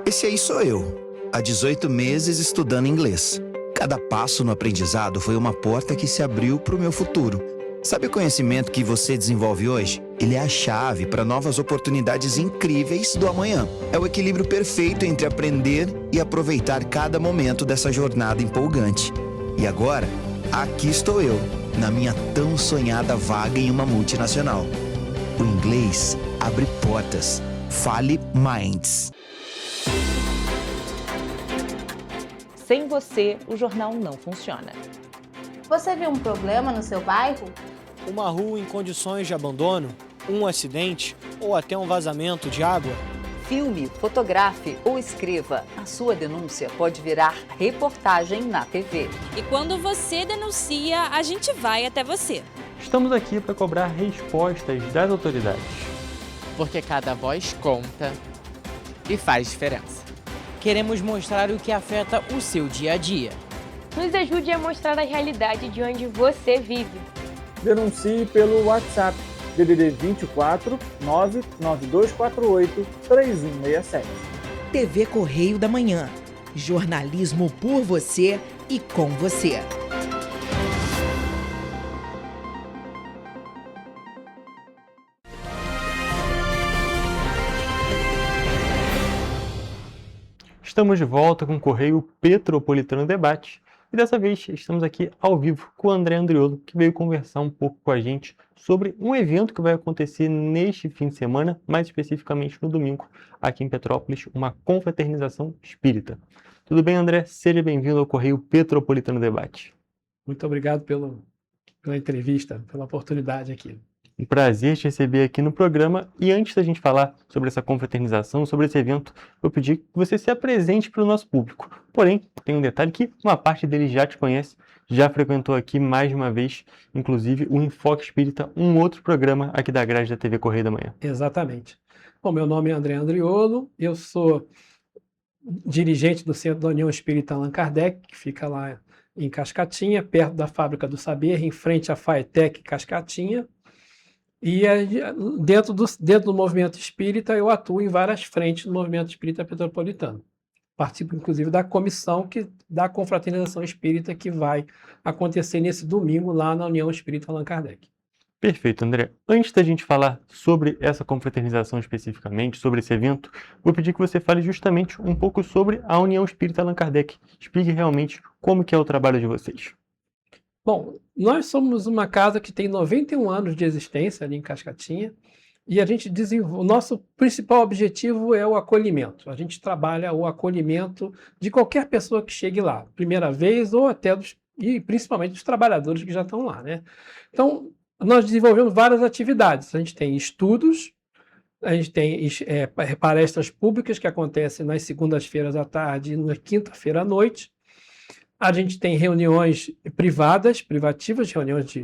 Esse aí sou eu, há 18 meses estudando inglês. Cada passo no aprendizado foi uma porta que se abriu para o meu futuro. Sabe o conhecimento que você desenvolve hoje? Ele é a chave para novas oportunidades incríveis do amanhã. É o equilíbrio perfeito entre aprender e aproveitar cada momento dessa jornada empolgante. E agora, aqui estou eu, na minha tão sonhada vaga em uma multinacional. O inglês abre portas. Fale Minds. Sem você, o jornal não funciona. Você viu um problema no seu bairro? Uma rua em condições de abandono, um acidente ou até um vazamento de água? Filme, fotografe ou escreva. A sua denúncia pode virar reportagem na TV. E quando você denuncia, a gente vai até você. Estamos aqui para cobrar respostas das autoridades. Porque cada voz conta e faz diferença. Queremos mostrar o que afeta o seu dia a dia. Nos ajude a mostrar a realidade de onde você vive. Denuncie pelo WhatsApp DDD 24 99248 3167. TV Correio da Manhã. Jornalismo por você e com você. Estamos de volta com o Correio Petropolitano Debate. E dessa vez estamos aqui ao vivo com o André Andriolo, que veio conversar um pouco com a gente sobre um evento que vai acontecer neste fim de semana, mais especificamente no domingo, aqui em Petrópolis, uma confraternização espírita. Tudo bem, André? Seja bem-vindo ao Correio Petropolitano Debate. Muito obrigado pela entrevista, pela oportunidade aqui. Um prazer te receber aqui no programa. E antes da gente falar sobre essa confraternização, sobre esse evento, eu pedi que você se apresente para o nosso público. Porém, tem um detalhe que uma parte deles já te conhece, já frequentou aqui mais de uma vez, inclusive o Enfoque Espírita, um outro programa aqui da grade da TV Correio da Manhã. Exatamente. Bom, meu nome é André Andriolo, eu sou dirigente do Centro da União Espírita Allan Kardec, que fica lá em Cascatinha, perto da Fábrica do Saber, em frente à Faetec Cascatinha. E dentro do movimento espírita, eu atuo em várias frentes do movimento espírita petropolitano. Participo, inclusive, da comissão da confraternização espírita que vai acontecer nesse domingo lá na União Espírita Allan Kardec. Perfeito, André. Antes da gente falar sobre essa confraternização especificamente, sobre esse evento, vou pedir que você fale justamente um pouco sobre a União Espírita Allan Kardec. Explique realmente como que é o trabalho de vocês. Bom, nós somos uma casa que tem 91 anos de existência ali em Cascatinha e a gente o nosso principal objetivo é o acolhimento. A gente trabalha o acolhimento de qualquer pessoa que chegue lá, primeira vez ou até e principalmente dos trabalhadores que já estão lá, né? Então, nós desenvolvemos várias atividades. A gente tem estudos, a gente tem palestras públicas que acontecem nas segundas-feiras à tarde e na quinta-feira à noite. A gente tem reuniões privativas, reuniões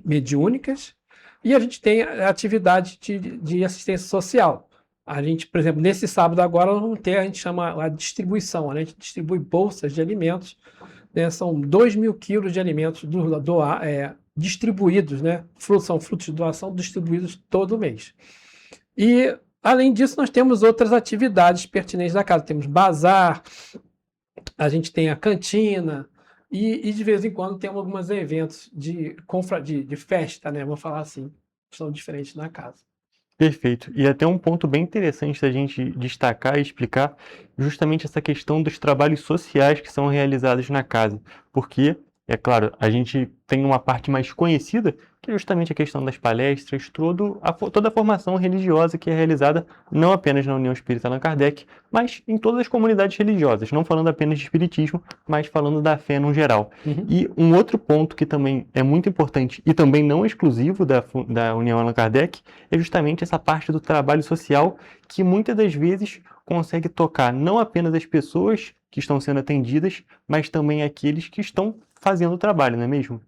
mediúnicas, e a gente tem atividade de assistência social. A gente, por exemplo, nesse sábado agora, nós vamos ter, a gente chama a distribuição, né? A gente distribui bolsas de alimentos, né? São 2.000 quilos de alimentos distribuídos, né? São frutos de doação distribuídos todo mês. E, além disso, nós temos outras atividades pertinentes da casa. Temos bazar, a gente tem a cantina e de vez em quando temos alguns eventos de festa, né? Vamos falar assim, que são diferentes na casa. Perfeito. E até um ponto bem interessante da gente destacar e explicar justamente essa questão dos trabalhos sociais que são realizados na casa. Porque, é claro, a gente tem uma parte mais conhecida, que é justamente a questão das palestras, toda a formação religiosa que é realizada não apenas na União Espírita Allan Kardec, mas em todas as comunidades religiosas, não falando apenas de espiritismo, mas falando da fé no geral. E um outro ponto que também é muito importante e também não exclusivo da União Allan Kardec é justamente essa parte do trabalho social que muitas das vezes consegue tocar não apenas as pessoas que estão sendo atendidas, mas também aqueles que estão fazendo o trabalho, não é mesmo?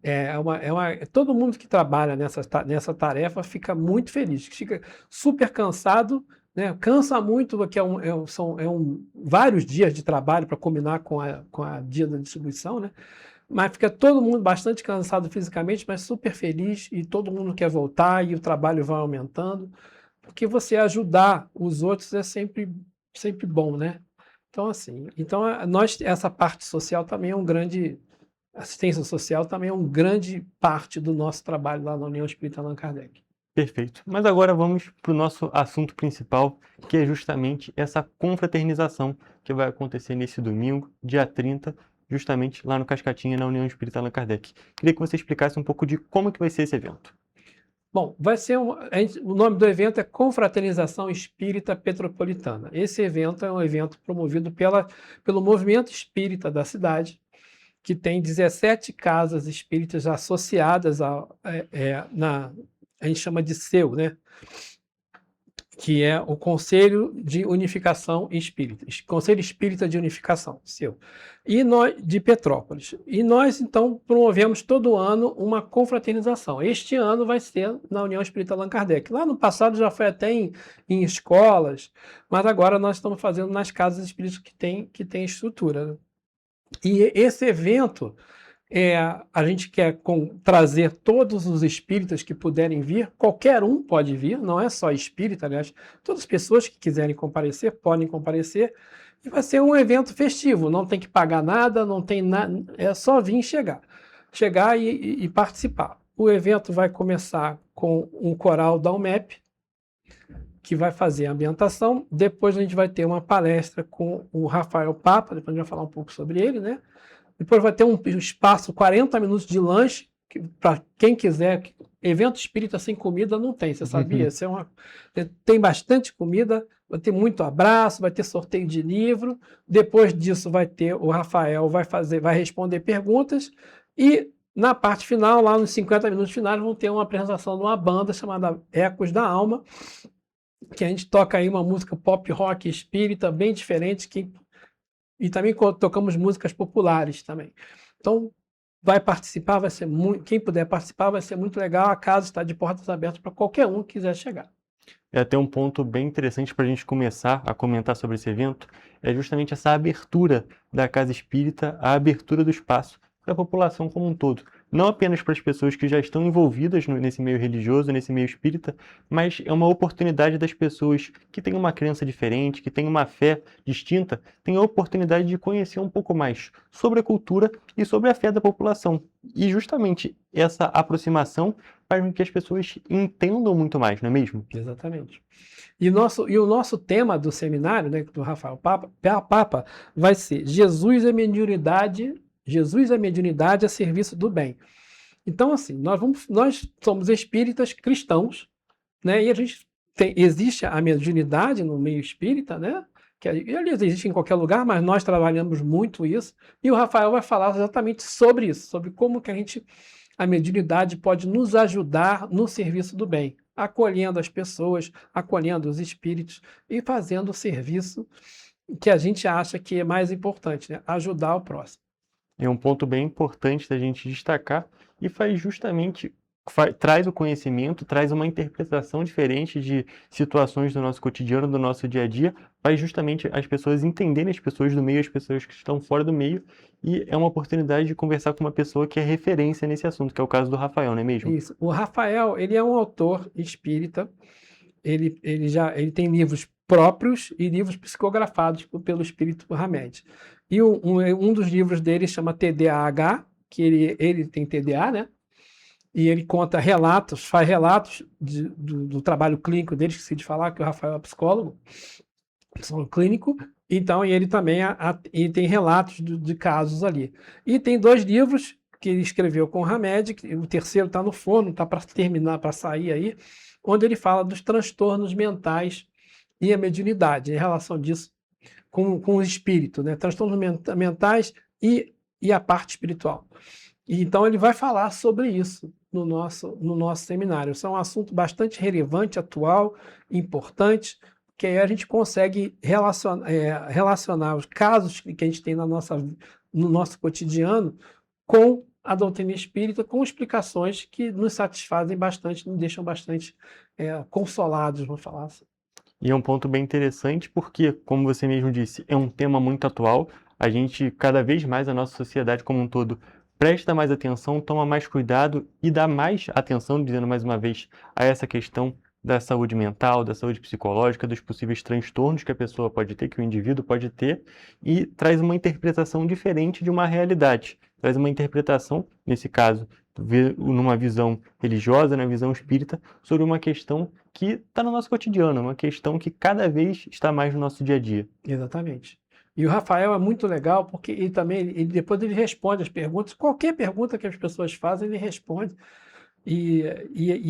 Todo mundo que trabalha nessa tarefa fica muito feliz, fica super cansado, né? Cansa muito, porque são vários dias de trabalho para combinar com a dia da distribuição, né? Mas fica todo mundo bastante cansado fisicamente, mas super feliz e todo mundo quer voltar e o trabalho vai aumentando, porque você ajudar os outros é sempre bom, né? Então, assim, essa parte social também é assistência social também é uma grande parte do nosso trabalho lá na União Espírita Allan Kardec. Perfeito. Mas agora vamos para o nosso assunto principal, que é justamente essa confraternização que vai acontecer nesse domingo, dia 30, justamente lá no Cascatinha, na União Espírita Allan Kardec. Queria que você explicasse um pouco de como que vai ser esse evento. Bom, o nome do evento é Confraternização Espírita Petropolitana. Esse evento é um evento promovido pelo movimento espírita da cidade, que tem 17 casas espíritas associadas a gente chama de CEU, né? Que é o Conselho de Unificação Espírita, Conselho Espírita de Unificação, CEU, e nós, de Petrópolis. E nós, então, promovemos todo ano uma confraternização. Este ano vai ser na União Espírita Allan Kardec. Lá no passado já foi até em escolas, mas agora nós estamos fazendo nas casas espíritas que tem estrutura, né? E esse evento, a gente quer trazer todos os espíritas que puderem vir, qualquer um pode vir, não é só espírita, aliás, todas as pessoas que quiserem comparecer, podem comparecer, e vai ser um evento festivo, não tem que pagar nada, não tem nada, é só vir chegar e participar. O evento vai começar com um coral da UMEP, que vai fazer a ambientação. Depois a gente vai ter uma palestra com o Rafael Papa, depois a gente vai falar um pouco sobre ele, né? Depois vai ter um espaço, 40 minutos de lanche, para quem quiser. Evento espírita sem comida não tem, você sabia? Tem bastante comida, vai ter muito abraço, vai ter sorteio de livro. Depois disso vai ter o Rafael, vai responder perguntas. E Na parte final, lá nos 50 minutos finais, vão ter uma apresentação de uma banda chamada Ecos da Alma, que a gente toca aí uma música pop rock espírita bem diferente, e também tocamos músicas populares também. Então, vai participar, vai ser muito, quem puder participar vai ser muito legal, a casa está de portas abertas para qualquer um que quiser chegar. É até um ponto bem interessante para a gente começar a comentar sobre esse evento, é justamente essa abertura da Casa Espírita, a abertura do espaço para a população como um todo. Não apenas para as pessoas que já estão envolvidas nesse meio religioso, nesse meio espírita, mas é uma oportunidade das pessoas que têm uma crença diferente, que têm uma fé distinta, têm a oportunidade de conhecer um pouco mais sobre a cultura e sobre a fé da população. E justamente essa aproximação faz com que as pessoas entendam muito mais, não é mesmo? Exatamente. E o nosso tema do seminário, né, do Rafael Papa, vai ser Jesus é mediunidade a serviço do bem. Então, assim, nós somos espíritas cristãos, né? E existe a mediunidade no meio espírita, né? Que aliás, existe em qualquer lugar, mas nós trabalhamos muito isso. E o Rafael vai falar exatamente sobre isso, sobre como que a mediunidade pode nos ajudar no serviço do bem, acolhendo as pessoas, acolhendo os espíritos e fazendo o serviço que a gente acha que é mais importante, né? Ajudar o próximo. É um ponto bem importante da gente destacar e traz o conhecimento, traz uma interpretação diferente de situações do nosso cotidiano, do nosso dia a dia, faz justamente as pessoas entenderem as pessoas do meio, as pessoas que estão fora do meio, e é uma oportunidade de conversar com uma pessoa que é referência nesse assunto, que é o caso do Rafael, não é mesmo? Isso. O Rafael, ele é um autor espírita, ele tem livros próprios e livros psicografados pelo espírito Hamed. E um dos livros dele chama TDAH, que ele tem TDA, né? E ele conta relatos, faz relatos do trabalho clínico dele, esqueci de falar que o Rafael é psicólogo clínico, então ele também ele tem relatos de casos ali. E tem 2 livros que ele escreveu com o Hamed, o terceiro está no forno, está para terminar, para sair aí, onde ele fala dos transtornos mentais e a mediunidade, em relação disso com o espírito, né? Transtornos mentais e a parte espiritual. E, então ele vai falar sobre isso no nosso seminário. Isso é um assunto bastante relevante, atual, importante, que aí a gente consegue relacionar os casos que a gente tem no nosso cotidiano com a doutrina espírita, com explicações que nos satisfazem bastante, nos deixam bastante consolados, vamos falar assim. E é um ponto bem interessante porque, como você mesmo disse, é um tema muito atual. A gente, cada vez mais, a nossa sociedade como um todo, presta mais atenção, toma mais cuidado e dá mais atenção, dizendo mais uma vez, a essa questão da saúde mental, da saúde psicológica, dos possíveis transtornos que a pessoa pode ter, que o indivíduo pode ter, e traz uma interpretação diferente de uma realidade. Traz uma interpretação, nesse caso, numa visão religiosa, na visão espírita, sobre uma questão que está no nosso cotidiano, uma questão que cada vez está mais no nosso dia a dia. Exatamente. E o Rafael é muito legal porque depois ele responde as perguntas, qualquer pergunta que as pessoas fazem, ele responde. E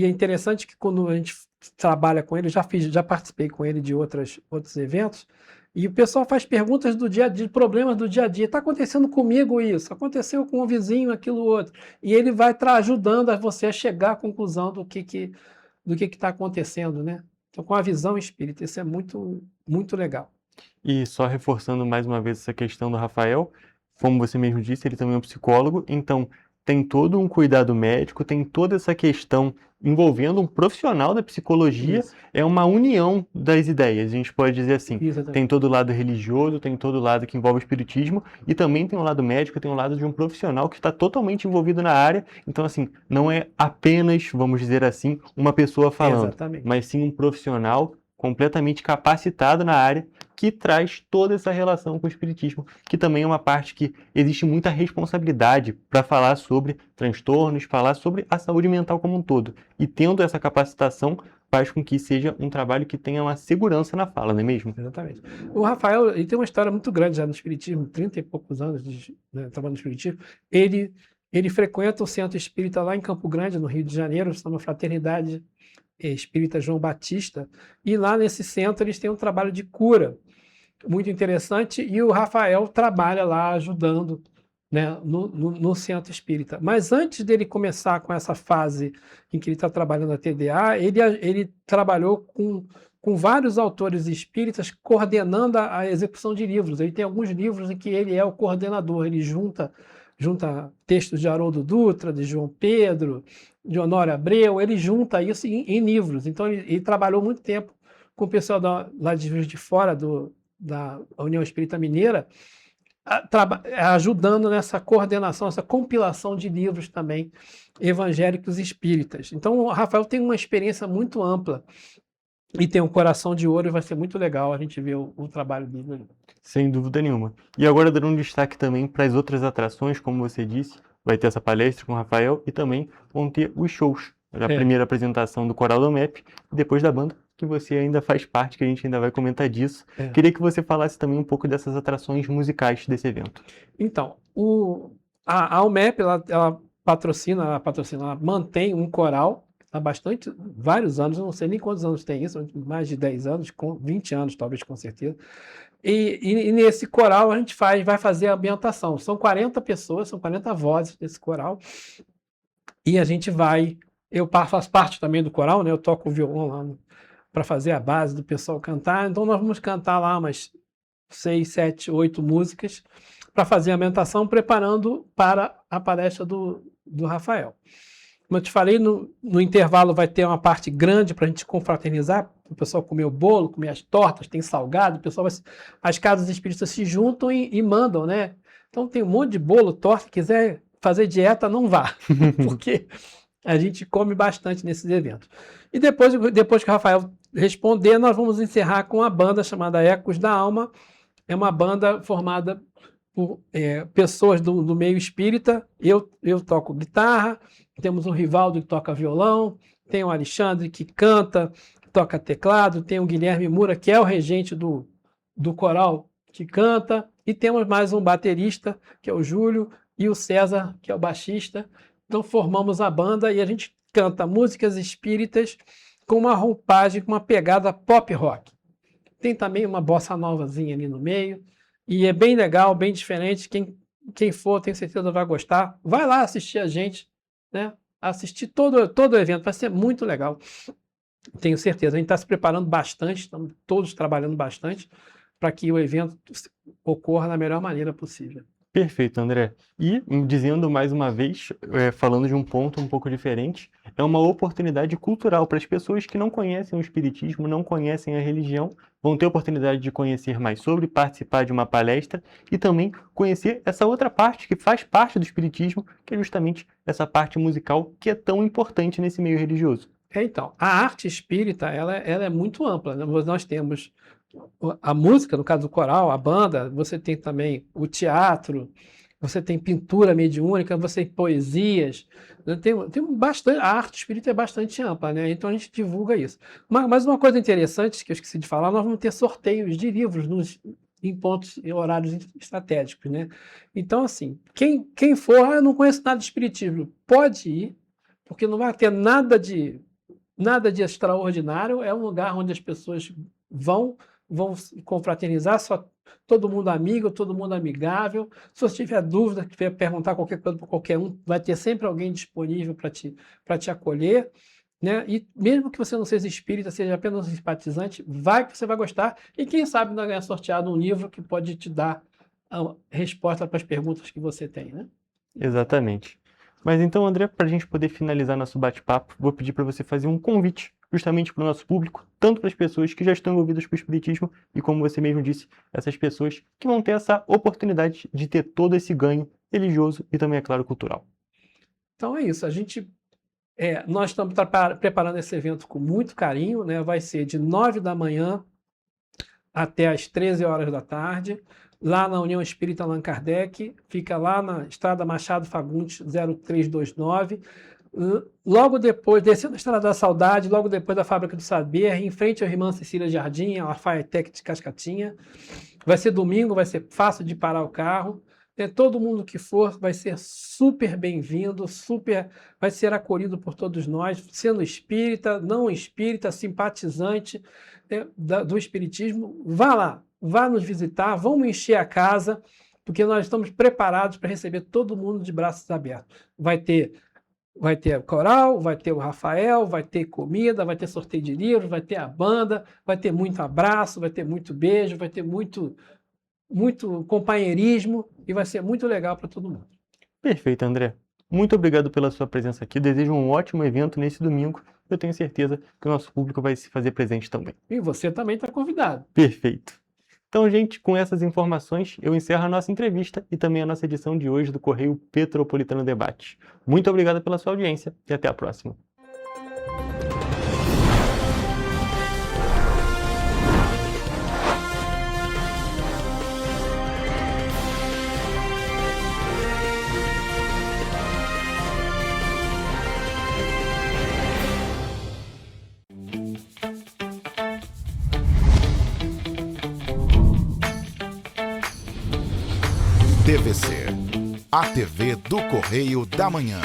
é interessante que quando a gente trabalha com ele, já participei com ele de outros eventos, e o pessoal faz perguntas do dia a dia, problemas do dia a dia. Está acontecendo comigo isso, aconteceu com o vizinho, aquilo outro. E ele vai ajudando a você a chegar à conclusão do que está acontecendo, né? Então, com a visão espírita, isso é muito, muito legal. E só reforçando mais uma vez essa questão do Rafael, como você mesmo disse, ele também é um psicólogo, então tem todo um cuidado médico, tem toda essa questão envolvendo um profissional da psicologia, isso. É uma união das ideias, a gente pode dizer assim. Exatamente. Tem todo o lado religioso, tem todo o lado que envolve o espiritismo, e também tem o lado médico, tem o lado de um profissional que está totalmente envolvido na área, então assim, não é apenas, vamos dizer assim, uma pessoa falando, exatamente, mas sim um profissional completamente capacitado na área, que traz toda essa relação com o espiritismo, que também é uma parte que existe muita responsabilidade para falar sobre transtornos, falar sobre a saúde mental como um todo. E tendo essa capacitação, faz com que seja um trabalho que tenha uma segurança na fala, não é mesmo? Exatamente. O Rafael, ele tem uma história muito grande já no espiritismo, 30 e poucos anos de trabalho no espiritismo. Ele frequenta o centro espírita lá em Campo Grande, no Rio de Janeiro, chama Fraternidade Espírita João Batista, e lá nesse centro eles têm um trabalho de cura muito interessante, e o Rafael trabalha lá ajudando né, no centro espírita. Mas antes dele começar com essa fase em que ele está trabalhando a TDA, ele trabalhou com vários autores espíritas coordenando a execução de livros. Ele tem alguns livros em que ele é o coordenador, ele junta textos de Haroldo Dutra, de João Pedro, de Honório Abreu, ele junta isso em livros. Então ele trabalhou muito tempo com o pessoal lá de Juiz de Fora, da União Espírita Mineira, ajudando nessa coordenação, essa compilação de livros também evangélicos espíritas. Então o Rafael tem uma experiência muito ampla e tem um coração de ouro, e vai ser muito legal a gente ver o trabalho dele. Sem dúvida nenhuma. E agora dando um destaque também para as outras atrações, como você disse, vai ter essa palestra com o Rafael e também vão ter os shows. A primeira apresentação do Coral do MEP, e depois da banda, que você ainda faz parte, que a gente ainda vai comentar disso. Queria que você falasse também um pouco dessas atrações musicais desse evento. Então, a UMEP, ela mantém um coral há vários anos, eu não sei nem quantos anos tem isso, mais de 10 anos, 20 anos talvez, com certeza. E nesse coral a gente vai fazer a ambientação. São 40 pessoas, são 40 vozes desse coral. E a gente eu faço parte também do coral, né? Eu toco o violão lá para fazer a base do pessoal cantar. Então nós vamos cantar lá umas 6, 7, 8 músicas para fazer a ambientação, preparando para a palestra do Rafael. Como eu te falei, no intervalo vai ter uma parte grande para a gente confraternizar, o pessoal comer o bolo, comer as tortas, tem salgado, o pessoal as casas espíritas se juntam e mandam, né? Então tem um monte de bolo, torta, quiser fazer dieta, não vá, porque a gente come bastante nesses eventos. E depois que o Rafael responder, nós vamos encerrar com a banda chamada Ecos da Alma. É uma banda formada por pessoas do meio espírita. Eu toco guitarra, temos o Rivaldo que toca violão, tem o Alexandre que canta, toca teclado, tem o Guilherme Mura, que é o regente do coral, que canta, e temos mais um baterista, que é o Júlio, e o César, que é o baixista. Então formamos a banda e a gente canta músicas espíritas com uma roupagem, com uma pegada pop rock. Tem também uma bossa novazinha ali no meio, e é bem legal, bem diferente. Quem for, tenho certeza vai gostar. Vai lá assistir a gente, né? Assistir todo o evento, vai ser muito legal. Tenho certeza. A gente está se preparando bastante, estamos todos trabalhando bastante para que o evento ocorra da melhor maneira possível. Perfeito, André. E, dizendo mais uma vez, falando de um ponto um pouco diferente, é uma oportunidade cultural para as pessoas que não conhecem o espiritismo, não conhecem a religião, vão ter a oportunidade de conhecer mais sobre, participar de uma palestra e também conhecer essa outra parte que faz parte do espiritismo, que é justamente essa parte musical que é tão importante nesse meio religioso. Então, a arte espírita, ela é muito ampla, né? Nós temos a música, no caso do coral, a banda, você tem também o teatro, você tem pintura mediúnica, você tem poesias, tem bastante, a arte espírita é bastante ampla, né? Então a gente divulga isso. Mas uma coisa interessante que eu esqueci de falar, nós vamos ter sorteios de livros em pontos e horários estratégicos, né? Então, assim, quem for, eu não conheço nada de espiritismo, pode ir, porque não vai ter nada de extraordinário, é um lugar onde as pessoas vão confraternizar, só todo mundo amigo, todo mundo amigável. Se você tiver dúvida, quiser perguntar qualquer coisa para qualquer um, vai ter sempre alguém disponível para te acolher, né? E mesmo que você não seja espírita, seja apenas um simpatizante, que você vai gostar, e quem sabe não é sorteado um livro que pode te dar a resposta para as perguntas que você tem, né? Exatamente. Mas então, André, para a gente poder finalizar nosso bate-papo, vou pedir para você fazer um convite justamente para o nosso público, tanto para as pessoas que já estão envolvidas com o espiritismo e, como você mesmo disse, essas pessoas que vão ter essa oportunidade de ter todo esse ganho religioso e também, é claro, cultural. Então é isso, nós estamos preparando esse evento com muito carinho, né? Vai ser de 9 da manhã até as 13 horas da tarde, lá na União Espírita Allan Kardec, fica lá na Estrada Machado Fagundes 0329, logo depois, descendo a Estrada da Saudade, logo depois da Fábrica do Saber, em frente à Irmã Cecília Jardim, a Faetec de Cascatinha. Vai ser domingo, vai ser fácil de parar o carro. Todo mundo que for vai ser super bem-vindo, vai ser acolhido por todos nós, sendo espírita, não espírita, simpatizante do espiritismo. Vá lá, vá nos visitar, vamos encher a casa, porque nós estamos preparados para receber todo mundo de braços abertos. Vai ter coral, vai ter o Rafael, vai ter comida, vai ter sorteio de livros, vai ter a banda, vai ter muito abraço, vai ter muito beijo, vai ter muito companheirismo e vai ser muito legal para todo mundo. Perfeito, André. Muito obrigado pela sua presença aqui. Desejo um ótimo evento nesse domingo. Eu tenho certeza que o nosso público vai se fazer presente também. E você também está convidado. Perfeito. Então, gente, com essas informações, eu encerro a nossa entrevista e também a nossa edição de hoje do Correio Petropolitano Debate. Muito obrigado pela sua audiência e até a próxima. TVC, a TV do Correio da Manhã.